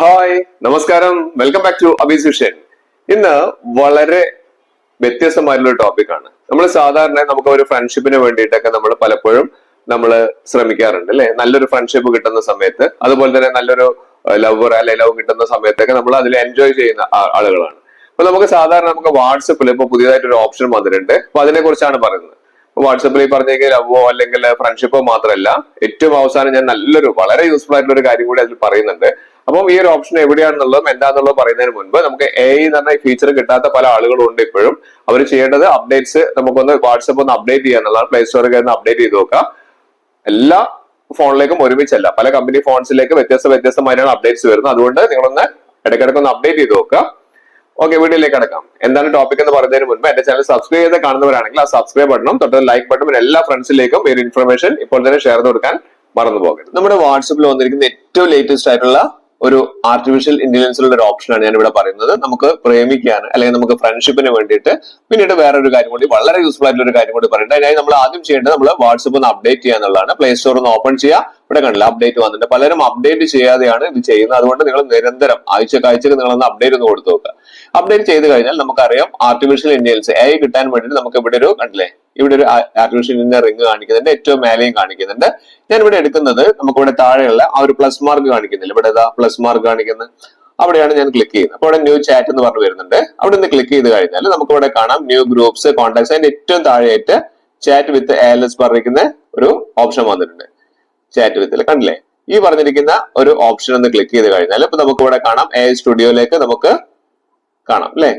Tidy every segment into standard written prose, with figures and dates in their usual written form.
Hi നമസ്കാരം, welcome back to അബീസ് vision. ഇന്ന് വളരെ വ്യത്യസ്തമായിട്ടുള്ള ഒരു ടോപ്പിക്കാണ്. നമ്മൾ സാധാരണ നമുക്ക് ഒരു ഫ്രണ്ട്ഷിപ്പിന് വേണ്ടിയിട്ടൊക്കെ നമ്മൾ പലപ്പോഴും നമ്മൾ ശ്രമിക്കാറുണ്ട് അല്ലെ. നല്ലൊരു ഫ്രണ്ട്ഷിപ്പ് കിട്ടുന്ന സമയത്ത്, അതുപോലെ തന്നെ നല്ലൊരു ലവർ അല്ലെ ലവ് കിട്ടുന്ന സമയത്തൊക്കെ നമ്മൾ അതിൽ എൻജോയ് ചെയ്യുന്ന ആളുകളാണ്. അപ്പൊ നമുക്ക് സാധാരണ നമുക്ക് വാട്സപ്പിൽ ഇപ്പൊ പുതിയതായിട്ട് ഒരു ഓപ്ഷൻ വന്നിട്ടുണ്ട്. അപ്പൊ അതിനെ കുറിച്ചാണ് പറയുന്നത്. വാട്സപ്പിൽ ഈ പറഞ്ഞെങ്കിൽ ലവോ അല്ലെങ്കിൽ ഫ്രണ്ട്ഷിപ്പോ മാത്രമല്ല, ഏറ്റവും അവസാനം ഞാൻ നല്ലൊരു വളരെ യൂസ്ഫുൾ ആയിട്ടുള്ള ഒരു കാര്യം കൂടി അതിൽ പറയുന്നുണ്ട്. അപ്പം ഈ ഒരു ഓപ്ഷൻ എവിടെയാണെന്നുള്ളതും എന്താണെന്നുള്ളത് പറയുന്നതിന് മുൻപ് നമുക്ക് AI എന്ന് പറഞ്ഞ ഫീച്ചർ കിട്ടാത്ത പല ആളുകളും ഉണ്ട് ഇപ്പോഴും. അവർ ചെയ്യേണ്ടത് അപ്ഡേറ്റ്സ് നമുക്കൊന്ന് വാട്സപ്പ് ഒന്ന് അപ്ഡേറ്റ് ചെയ്യുക എന്നുള്ളതാണ്. പ്ലേ സ്റ്റോറിൽ ഒന്ന് അപ്ഡേറ്റ് ചെയ്ത് നോക്കുക. എല്ലാ ഫോണിലേക്കും ഒരുമിച്ചല്ല, പല കമ്പനി ഫോൺസിലേക്ക് വ്യത്യസ്തമായിട്ടാണ് അപ്ഡേറ്റ്സ് വരുന്നത്. അതുകൊണ്ട് നിങ്ങളൊന്ന് ഇടയ്ക്കിടയ്ക്ക് ഒന്ന് അപ്ഡേറ്റ് ചെയ്ത് നോക്കുക. ഓക്കെ, വീഡിയോയിലേക്ക് അടക്കാം. എന്താണ് ടോപ്പിക് എന്ന് പറയുന്നതിന് മുൻപ് എന്റെ ചാനൽ സബ്സ്ക്രൈബ് ചെയ്ത് കാണുന്നവരാണെങ്കിൽ ആ സബ്സ്ക്രൈബ് ബട്ടണും തൊട്ട് ലൈക്ക് ബട്ടണും എല്ലാ ഫ്രണ്ട്സിലേക്കും ഈ ഒരു ഇൻഫർമേഷൻ ഇപ്പോൾ തന്നെ ഷെയർ ചെയ്ത് കൊടുക്കാൻ മറന്നു പോകരുത്. നമ്മുടെ വാട്സപ്പിൽ വന്നിരിക്കുന്ന ഏറ്റവും ലേറ്റസ്റ്റ് ആയിട്ടുള്ള ഒരു ആർട്ടിഫിഷ്യൽ ഇന്റലിജൻസിലുള്ള ഒരു ഓപ്ഷനാണ് ഞാൻ ഇവിടെ പറയുന്നത്. നമുക്ക് പ്രേമിക്കാൻ അല്ലെങ്കിൽ നമുക്ക് ഫ്രണ്ട്ഷിപ്പിന് വേണ്ടിയിട്ട് പിന്നീട് വേറൊരു കാര്യം കൂടി, വളരെ യൂസ്ഫുൾ ആയിട്ടുള്ള ഒരു കാര്യം കൂടി പറയുന്നത്. അതിനായി നമ്മൾ ആദ്യം ചെയ്യേണ്ടത് നമ്മൾ വാട്സപ്പ് ഒന്ന് അപ്ഡേറ്റ് ചെയ്യുക എന്നുള്ളതാണ്. പ്ലേ സ്റ്റോർ ഒന്ന് ഓപ്പൺ ചെയ്യുക. ഇവിടെ കണ്ടില്ല, അപ്ഡേറ്റ് വന്നിട്ടുണ്ട്. പലരും അപ്ഡേറ്റ് ചെയ്യാതെയാണ് ഇത് ചെയ്യുന്നത്. അതുകൊണ്ട് നിങ്ങൾ നിരന്തരം ആഴ്ചക്ക് നിങ്ങളൊന്ന് അപ്ഡേറ്റ് ഒന്ന് കൊടുത്തു നോക്കുക. അപ്ഡേറ്റ് ചെയ്ത് കഴിഞ്ഞാൽ നമുക്കറിയാം ആർട്ടിഫിഷ്യൽ ഇന്റലിജൻസ് AI കിട്ടാൻ വേണ്ടിയിട്ട് നമുക്ക് ഇവിടെ ഒരു കണ്ടില്ലേ, ഇവിടെ ഒരു ആർട്ടിഫിഷ്യൽ ഇന്റലിജൻസ് റിംഗ് കാണിക്കുന്നുണ്ട്, ഏറ്റവും മേലെയും കാണിക്കുന്നുണ്ട്. ഞാൻ ഇവിടെ എടുക്കുന്നത് നമുക്കിവിടെ താഴെയുള്ള ആ ഒരു പ്ലസ് മാർക്ക് കാണിക്കുന്നില്ല, ഇവിടെ പ്ലസ് മാർക്ക് കാണിക്കുന്നത്, അവിടെയാണ് ഞാൻ ക്ലിക്ക് ചെയ്യുന്നത്. അപ്പൊ അവിടെ ന്യൂ ചാറ്റ് എന്ന് പറഞ്ഞു വരുന്നുണ്ട്. അവിടെ നിന്ന് ക്ലിക്ക് ചെയ്ത് കഴിഞ്ഞാൽ നമുക്ക് ഇവിടെ കാണാം ന്യൂ ഗ്രൂപ്പ്സ്, കോൺടാക്ട്സ്. അതിന്റെ ഏറ്റവും താഴെയായിട്ട് ചാറ്റ് വിത്ത് ALS പറഞ്ഞിരിക്കുന്ന ഒരു ഓപ്ഷൻ വന്നിട്ടുണ്ട്. ചാറ്റ് വിത്തിൽ കണ്ടില്ലേ, ഈ പറഞ്ഞിരിക്കുന്ന ഒരു ഓപ്ഷൻ ഒന്ന് ക്ലിക്ക് ചെയ്ത് കഴിഞ്ഞാൽ ഇപ്പൊ നമുക്ക് ഇവിടെ കാണാം AI സ്റ്റുഡിയോയിലേക്ക് നമുക്ക് കാണാം അല്ലെ.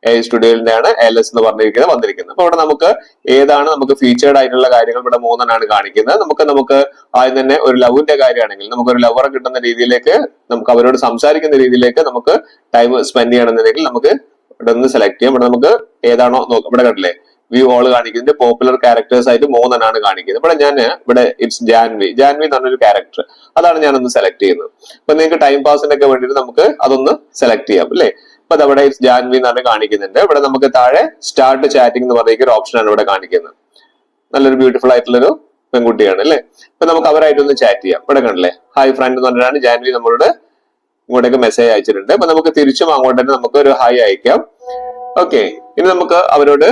AI സ്റ്റുഡിയോയിന്റെ ആണ് ALS എന്ന് പറഞ്ഞിരിക്കുന്നത് വന്നിരിക്കുന്നത്. അപ്പൊ ഇവിടെ നമുക്ക് ഏതാണ് നമുക്ക് ഫീച്ചേർഡ് ആയിട്ടുള്ള കാര്യങ്ങൾ ഇവിടെ മൂന്നെണ്ണാണ് കാണിക്കുന്നത്. നമുക്ക് ആദ്യം തന്നെ ഒരു ലവിന്റെ കാര്യമാണെങ്കിൽ നമുക്ക് ഒരു ലവറെ കിട്ടുന്ന രീതിയിലേക്ക്, നമുക്ക് അവരോട് സംസാരിക്കുന്ന രീതിയിലേക്ക് നമുക്ക് ടൈം സ്പെൻഡ് ചെയ്യണമെന്നുണ്ടെങ്കിൽ നമുക്ക് ഇവിടെ ഒന്ന് സെലക്ട് ചെയ്യാം. ഇവിടെ നമുക്ക് ഏതാണോ നോക്കാം. ഇവിടെ കണ്ടില്ലേ, വ്യൂ ഓൾ കാണിക്കുന്നത് പോപ്പുലർ ക്യാരക്ടേഴ്സ് ആയിട്ട് മൂന്നെണ്ണാണ് കാണിക്കുന്നത്. ഇവിടെ ഇറ്റ്സ് ജാൻവി എന്ന് പറഞ്ഞൊരു ക്യാരക്ടർ, അതാണ് ഞാനൊന്ന് സെലക്ട് ചെയ്യുന്നത്. അപ്പൊ നിങ്ങൾക്ക് ടൈം പാസിനൊക്കെ വേണ്ടിയിട്ട് നമുക്ക് അതൊന്ന് സെലക്ട് ചെയ്യാം അല്ലെ. അപ്പൊ അതവിടെ ഇറ്റ്സ് ജാൻവി എന്ന് പറഞ്ഞ് കാണിക്കുന്നുണ്ട്. ഇവിടെ നമുക്ക് താഴെ സ്റ്റാർട്ട് ചാറ്റിംഗ് എന്ന് പറയുന്ന ഒരു ഓപ്ഷനാണ് ഇവിടെ കാണിക്കുന്നത്. നല്ലൊരു ബ്യൂട്ടിഫുൾ ആയിട്ടുള്ളൊരു പെൺകുട്ടിയാണ് അല്ലെ. അപ്പൊ നമുക്ക് അവരായിട്ടൊന്ന് ചാറ്റ് ചെയ്യാം. ഇവിടെ കണ്ടില്ലേ, ഹായ് ഫ്രണ്ട് എന്ന് പറഞ്ഞാണ് ജാൻവി നമ്മളോട് ഇങ്ങോട്ടേക്ക് മെസ്സേജ് അയച്ചിട്ടുണ്ട്. അപ്പൊ നമുക്ക് തിരിച്ചും അങ്ങോട്ട് തന്നെ നമുക്ക് ഒരു ഹായ് അയക്കാം. ഓക്കെ, ഇനി നമുക്ക് അവരോട്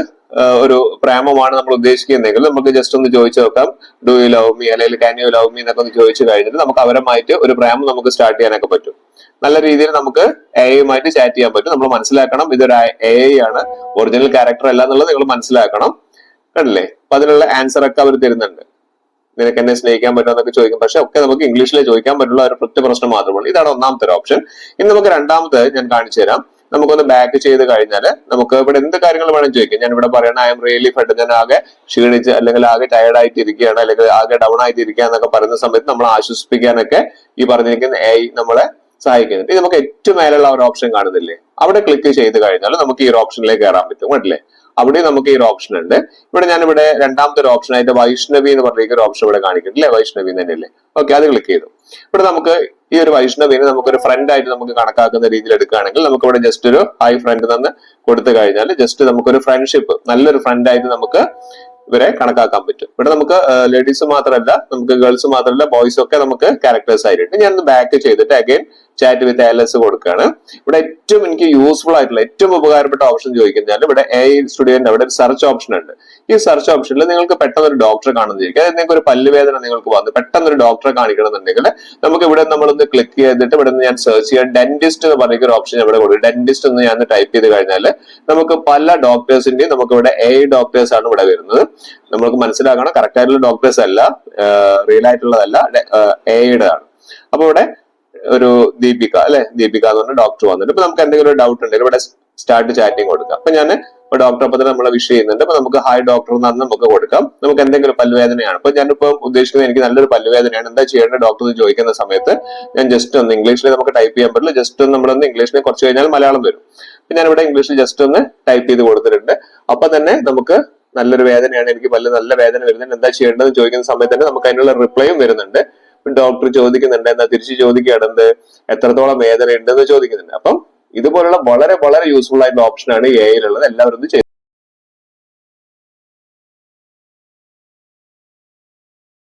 ഒരു പ്രേമമാണ് നമ്മൾ ഉദ്ദേശിക്കുന്നതെങ്കിൽ നമുക്ക് ജസ്റ്റ് ഒന്ന് ചോദിച്ചു നോക്കാം, ഡു യു ലവ് മീ അല്ലെങ്കിൽ ക്യാൻ യു ലവ് മീ എന്നൊക്കെ ഒന്ന് ചോദിച്ചു കഴിഞ്ഞിട്ട് നമുക്ക് അവരുമായിട്ട് ഒരു പ്രേമം നമുക്ക് സ്റ്റാർട്ട് ചെയ്യാനൊക്കെ പറ്റും. നല്ല രീതിയിൽ നമുക്ക് AI ചാറ്റ് ചെയ്യാൻ പറ്റും. നമ്മൾ മനസ്സിലാക്കണം ഇതൊരു AI ആണ്, ഒറിജിനൽ ക്യാരക്ടർ അല്ല എന്നുള്ളത് നിങ്ങൾ മനസ്സിലാക്കണം. കണ്ടില്ലേ, അപ്പൊ അതിനുള്ള ആൻസർ ഒക്കെ അവർ തരുന്നുണ്ട്. നിനക്ക് എന്നെ സ്നേഹിക്കാൻ പറ്റുമോ എന്നൊക്കെ ചോദിക്കും. പക്ഷെ ഒക്കെ നമുക്ക് ഇംഗ്ലീഷിലെ ചോദിക്കാൻ പറ്റുള്ള ഒരു ഒറ്റ പ്രശ്നം മാത്രമാണ്. ഇതാണ് ഒന്നാമത്തെ ഒരു ഓപ്ഷൻ. ഇനി നമുക്ക് രണ്ടാമത്തെ ഞാൻ കാണിച്ചു തരാം. നമുക്കൊന്ന് ബാക്ക് ചെയ്ത് കഴിഞ്ഞാൽ നമുക്ക് ഇവിടെ എന്ത് കാര്യങ്ങൾ വേണമെങ്കിൽ ചോദിക്കാം. ഞാൻ ഇവിടെ പറയണ ഐ എം റിയലി ഫെഡ്, ഞാൻ ആകെ ക്ഷീണിച്ച് അല്ലെങ്കിൽ ആകെ ടയർഡ് ആയിട്ട് ഇരിക്കുകയാണ് അല്ലെങ്കിൽ ആകെ ഡൗൺ ആയിട്ട് ഇരിക്കുക എന്നൊക്കെ പറയുന്ന സമയത്ത് നമ്മൾ ആശ്വസിപ്പിക്കാനൊക്കെ ഈ പറഞ്ഞിരിക്കുന്ന AI നമ്മളെ സഹായിക്കുന്നുണ്ട്. ഇത് നമുക്ക് ഏറ്റവും മേലുള്ള ഒരു ഓപ്ഷൻ കാണുന്നില്ലേ, അവിടെ ക്ലിക്ക് ചെയ്ത് കഴിഞ്ഞാൽ നമുക്ക് ഈ ഒരു ഓപ്ഷനിലേക്ക് കയറാൻ പറ്റും. കണ്ടില്ലേ, അവിടെ നമുക്ക് ഈ ഒരു ഓപ്ഷൻ ഉണ്ട്. ഇവിടെ രണ്ടാമത്തെ ഒരു ഓപ്ഷൻ ആയിട്ട് വൈഷ്ണവി എന്ന് പറഞ്ഞിരിക്കുന്ന ഒരു ഓപ്ഷൻ ഇവിടെ കാണിക്കുന്നില്ലേ, വൈഷ്ണവി തന്നെയല്ലേ. ഓക്കെ, അത് ക്ലിക്ക് ചെയ്തു. ഇവിടെ നമുക്ക് ഈ ഒരു വൈഷ്ണവിനെ നമുക്കൊരു ഫ്രണ്ട് ആയിട്ട് നമുക്ക് കണക്കാക്കുന്ന രീതിയിൽ എടുക്കുകയാണെങ്കിൽ നമുക്ക് ഇവിടെ ജസ്റ്റ് ഒരു ഹായ് ഫ്രണ്ട് എന്ന് കൊടുത്തു കഴിഞ്ഞാൽ ജസ്റ്റ് നമുക്കൊരു ഫ്രണ്ട്ഷിപ്പ്, നല്ലൊരു ഫ്രണ്ട് ആയിട്ട് നമുക്ക് ഇവരെ കണക്കാക്കാൻ പറ്റും. ഇവിടെ നമുക്ക് ലേഡീസ് മാത്രമല്ല, നമുക്ക് ഗേൾസ് മാത്രമല്ല, ബോയ്സ് ഒക്കെ നമുക്ക് ക്യാരക്ടേഴ്സ് ആയിട്ട്. ഞാൻ ബാക്ക് ചെയ്തിട്ട് അഗൈൻ ചാറ്റ് വിത്ത് ALS കൊടുക്കുകയാണ്. ഇവിടെ ഏറ്റവും എനിക്ക് യൂസ്ഫുൾ ആയിട്ടുള്ള ഏറ്റവും ഉപകാരപ്പെട്ട ഓപ്ഷൻ ചോദിക്കുന്നതിനാൽ ഇവിടെ AI സ്റ്റുഡിയോന്റെ അവിടെ ഒരു സെർച്ച് ഓപ്ഷൻ ഉണ്ട്. ഈ സെർച്ച് ഓപ്ഷനിൽ നിങ്ങൾക്ക് പെട്ടെന്ന് ഒരു ഡോക്ടറെ കാണുന്നിരിക്കും. അതായത് നിങ്ങൾക്ക് ഒരു പല്ലുവേദന നിങ്ങൾക്ക് വന്നു പെട്ടെന്ന് ഒരു ഡോക്ടറെ കാണിക്കണമെന്നുണ്ടെങ്കിൽ നമുക്ക് ഇവിടെ നമ്മളൊന്ന് ക്ലിക്ക് ചെയ്തിട്ട് ഇവിടെ നിന്ന് ഞാൻ സെർച്ച് ചെയ്യാൻ ഡെന്റിസ്റ്റ് എന്ന് പറയുന്ന ഒരു ഓപ്ഷൻ ഇവിടെ കൊടുക്കും. ഡെന്റിസ്റ്റ് എന്ന് ഞാൻ ടൈപ്പ് ചെയ്ത് കഴിഞ്ഞാൽ നമുക്ക് പല ഡോക്ടേഴ്സിന്റെയും നമുക്ക് ഇവിടെ AI ഡോക്ടേഴ്സ് ആണ് ഇവിടെ വരുന്നത്. നമുക്ക് മനസ്സിലാക്കണം, കറക്റ്റ് ആയിട്ടുള്ള ഡോക്ടേഴ്സ് അല്ല, റിയൽ ആയിട്ടുള്ളതല്ല, AI-യുടെ ആണ്. അപ്പൊ ഇവിടെ ഒരു ദീപിക എന്ന് പറഞ്ഞ ഡോക്ടർ വന്നിട്ട് ഇപ്പൊ നമുക്ക് എന്തെങ്കിലും ഒരു ഡൗട്ട് ഉണ്ടെങ്കിൽ ഇവിടെ സ്റ്റാർട്ട് ചാറ്റിംഗ് കൊടുക്കാം. അപ്പൊ ഞാൻ ഡോക്ടറെ അപ്പൊ തന്നെ നമ്മളെ വിഷ് ചെയ്യുന്നുണ്ട്. അപ്പൊ നമുക്ക് ഹായ് ഡോക്ടർ എന്നാണ് നമുക്ക് കൊടുക്കാം. നമുക്ക് എന്തെങ്കിലും പല്ലുവേദനയാണ്, അപ്പൊ ഞാനിപ്പോ ഉദ്ദേശിക്കുന്നത് എനിക്ക് നല്ലൊരു പല്ലുവേദനയാണ്, എന്താ ചെയ്യേണ്ടത് ഡോക്ടർ എന്ന് ചോദിക്കുന്ന സമയത്ത് ഞാൻ ജസ്റ്റ് ഒന്ന് ഇംഗ്ലീഷിൽ നമുക്ക് ടൈപ്പ് ചെയ്യാൻ പറ്റില്ല, ജസ്റ്റ് ഒന്ന് നമ്മളൊന്ന് ഇംഗ്ലീഷിനെ കുറച്ച് കഴിഞ്ഞാൽ മലയാളം വരും. അപ്പൊ ഞാനിവിടെ ഇംഗ്ലീഷിൽ ജസ്റ്റ് ഒന്ന് ടൈപ്പ് ചെയ്ത് കൊടുത്തിട്ടുണ്ട്. അപ്പൊ തന്നെ നമുക്ക് നല്ലൊരു വേദനയാണ്, എനിക്ക് പല്ല് നല്ല വേദന വരുന്നുണ്ട്, എന്താ ചെയ്യേണ്ടതെന്ന് ചോദിക്കുന്ന സമയത്ത് തന്നെ നമുക്ക് അതിനുള്ള റിപ്ലൈയും വരുന്നുണ്ട്. ഡോക്ടർ ചോദിക്കുന്നുണ്ട്, എന്താ തിരിച്ച് ചോദിക്കുകയാണ്, എന്ത് എത്രത്തോളം വേദന ഉണ്ടെന്ന് ചോദിക്കുന്നുണ്ട്. അപ്പം ഇതുപോലുള്ള വളരെ വളരെ യൂസ്ഫുൾ ആയിട്ടുള്ള ഓപ്ഷനാണ് AI-യിലുള്ളത്. എല്ലാവരും